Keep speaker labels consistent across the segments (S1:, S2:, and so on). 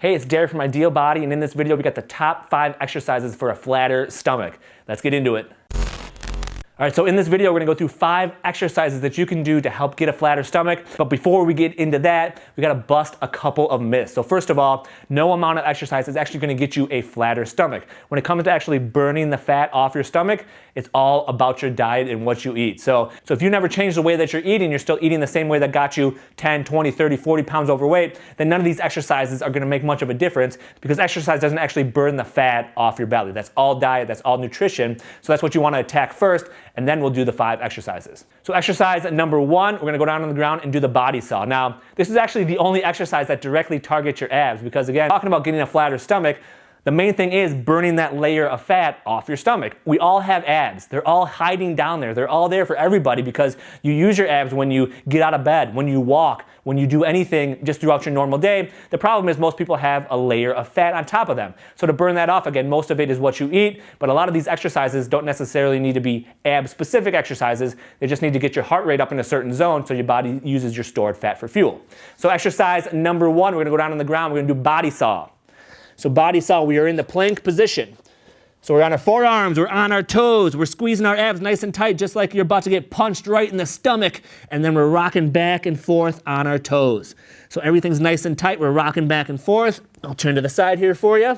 S1: Hey, it's Derek from Ideal Body, and in this video we got the top 5 exercises for a flatter stomach. Let's get into it. All right, so in this video we're gonna go through 5 exercises that you can do to help get a flatter stomach. But before we get into that, we gotta bust a couple of myths. So first of all, no amount of exercise is actually gonna get you a flatter stomach. When it comes to actually burning the fat off your stomach, it's all about your diet and what you eat. So if you never change the way that you're eating, you're still eating the same way that got you 10, 20, 30, 40 pounds overweight, then none of these exercises are gonna make much of a difference because exercise doesn't actually burn the fat off your belly. That's all diet, that's all nutrition. So that's what you wanna attack first, and then we'll do the 5 exercises. So exercise number 1, we're gonna go down on the ground and do the body saw. Now, this is actually the only exercise that directly targets your abs because again, talking about getting a flatter stomach, the main thing is burning that layer of fat off your stomach. We all have abs. They're all hiding down there. They're all there for everybody because you use your abs when you get out of bed, when you walk, when you do anything just throughout your normal day. The problem is most people have a layer of fat on top of them. So to burn that off, again, most of it is what you eat, but a lot of these exercises don't necessarily need to be ab-specific exercises. They just need to get your heart rate up in a certain zone so your body uses your stored fat for fuel. So exercise number 1, we're gonna go down on the ground, we're gonna do body saw. So body saw, we are in the plank position. So we're on our forearms, we're on our toes, we're squeezing our abs nice and tight just like you're about to get punched right in the stomach, and then we're rocking back and forth on our toes. So everything's nice and tight, we're rocking back and forth. I'll turn to the side here for you.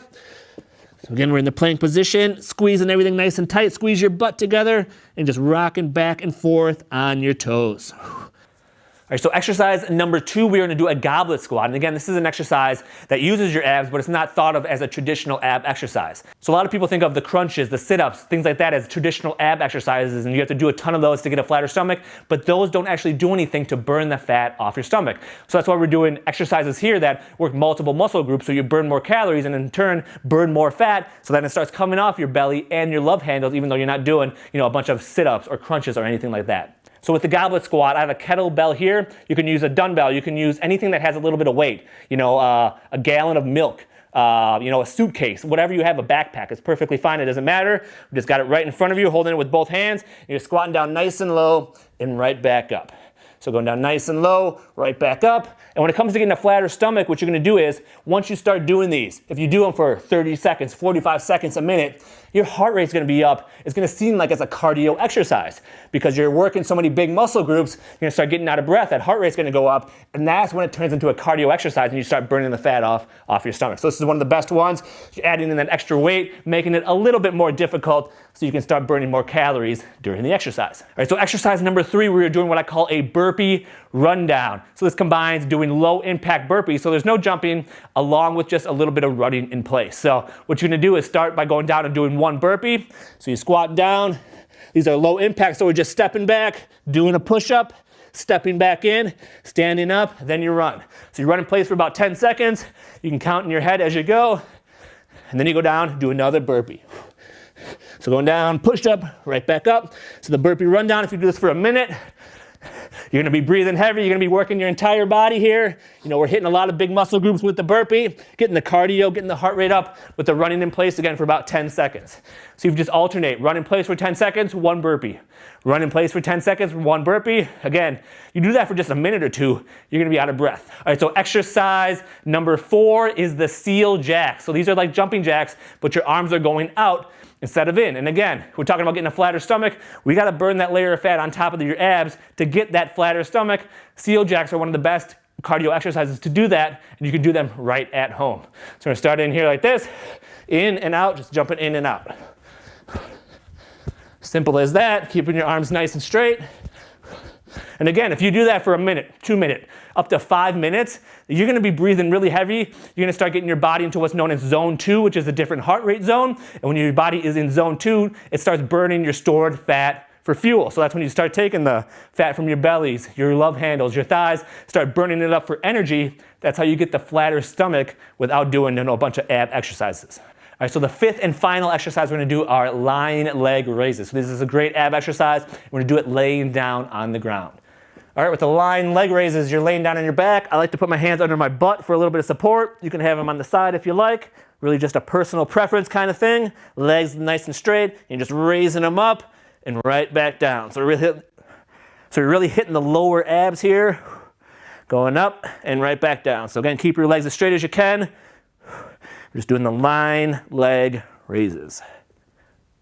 S1: So again, we're in the plank position, squeezing everything nice and tight, squeeze your butt together, and just rocking back and forth on your toes. All right, so exercise number 2, we're gonna do a goblet squat. And again, this is an exercise that uses your abs, but it's not thought of as a traditional ab exercise. So a lot of people think of the crunches, the sit-ups, things like that as traditional ab exercises, and you have to do a ton of those to get a flatter stomach, but those don't actually do anything to burn the fat off your stomach. So that's why we're doing exercises here that work multiple muscle groups so you burn more calories and in turn burn more fat, so then it starts coming off your belly and your love handles, even though you're not doing, a bunch of sit-ups or crunches or anything like that. So with the goblet squat, I have a kettlebell here. You can use a dumbbell. You can use anything that has a little bit of weight. A gallon of milk, a suitcase, whatever you have, a backpack. It's perfectly fine. It doesn't matter. You just got it right in front of you, holding it with both hands. You're squatting down nice and low and right back up. So going down nice and low, right back up. And when it comes to getting a flatter stomach, what you're gonna do is, once you start doing these, if you do them for 30 seconds, 45 seconds, a minute, your heart rate's gonna be up. It's gonna seem like it's a cardio exercise because you're working so many big muscle groups, you're gonna start getting out of breath, that heart rate's gonna go up, and that's when it turns into a cardio exercise and you start burning the fat off your stomach. So this is one of the best ones. You're adding in that extra weight, making it a little bit more difficult so you can start burning more calories during the exercise. All right, so exercise number 3, we're doing what I call a burpee rundown. So this combines doing low impact burpees, so there's no jumping, along with just a little bit of running in place. So what you're gonna do is start by going down and doing 1 burpee. So you squat down, these are low impact, so we're just stepping back, doing a push-up, stepping back in, standing up, then you run. So you run in place for about 10 seconds, you can count in your head as you go, and then you go down, do another burpee. So going down, push up, right back up. So the burpee rundown, if you do this for a minute, you're gonna be breathing heavy, you're gonna be working your entire body here. We're hitting a lot of big muscle groups with the burpee, getting the cardio, getting the heart rate up with the running in place again for about 10 seconds. So you just alternate, run in place for 10 seconds, 1 burpee. Run in place for 10 seconds, 1 burpee. Again, you do that for just a minute or 2, you're gonna be out of breath. All right, so exercise number 4 is the seal jacks. So these are like jumping jacks, but your arms are going out instead of in. And again, we're talking about getting a flatter stomach. We gotta burn that layer of fat on top of your abs to get that flatter stomach. Seal jacks are one of the best cardio exercises to do that, and you can do them right at home. So we're gonna start in here like this, in and out, just jumping in and out. Simple as that, keeping your arms nice and straight. And again, if you do that for a minute, 2 minutes, up to 5 minutes, you're gonna be breathing really heavy. You're gonna start getting your body into what's known as zone 2, which is a different heart rate zone. And when your body is in zone 2, it starts burning your stored fat for fuel. So that's when you start taking the fat from your bellies, your love handles, your thighs, start burning it up for energy. That's how you get the flatter stomach without doing a bunch of ab exercises. All right, so the 5th and final exercise we're gonna do are lying leg raises. So this is a great ab exercise. We're gonna do it laying down on the ground. All right, with the lying leg raises, you're laying down on your back. I like to put my hands under my butt for a little bit of support. You can have them on the side if you like. Really just a personal preference kind of thing. Legs nice and straight, and just raising them up and right back down. So you're really hitting the lower abs here, going up and right back down. So again, keep your legs as straight as you can. We're just doing the line leg raises.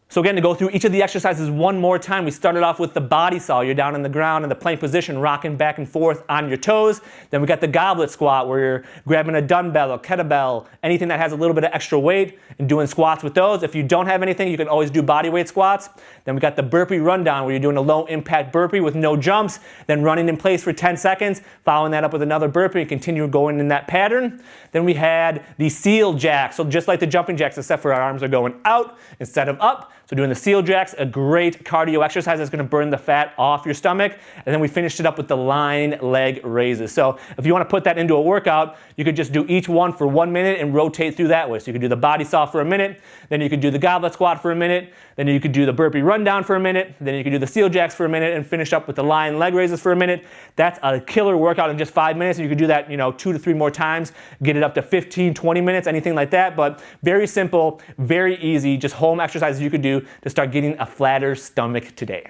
S1: So again, to go through each of the exercises one more time, we started off with the body saw. You're down on the ground in the plank position, rocking back and forth on your toes. Then we got the goblet squat, where you're grabbing a dumbbell or kettlebell, anything that has a little bit of extra weight, and doing squats with those. If you don't have anything, you can always do body weight squats. Then we got the burpee rundown, where you're doing a low impact burpee with no jumps, then running in place for 10 seconds, following that up with another burpee, and continue going in that pattern. Then we had the seal jack, so just like the jumping jacks, except for our arms are going out instead of up. So doing the seal jacks, a great cardio exercise that's gonna burn the fat off your stomach. And then we finished it up with the line leg raises. So if you wanna put that into a workout, you could just do each one for 1 minute and rotate through that way. So you could do the body saw for a minute, then you could do the goblet squat for a minute, then you could do the burpee rundown for a minute, then you could do the seal jacks for a minute, and finish up with the line leg raises for a minute. That's a killer workout in just 5 minutes. And you could do that, 2 to 3 more times, get it up to 15, 20 minutes, anything like that. But very simple, very easy, just home exercises you could do to start getting a flatter stomach today.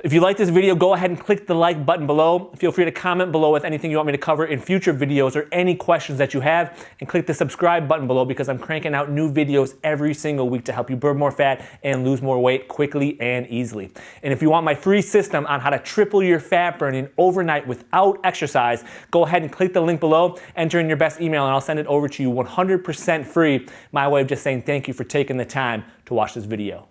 S1: If you like this video, go ahead and click the like button below. Feel free to comment below with anything you want me to cover in future videos or any questions that you have. And click the subscribe button below, because I'm cranking out new videos every single week to help you burn more fat and lose more weight quickly and easily. And if you want my free system on how to triple your fat burning overnight without exercise, go ahead and click the link below, enter in your best email, and I'll send it over to you 100% free. My way of just saying thank you for taking the time to watch this video.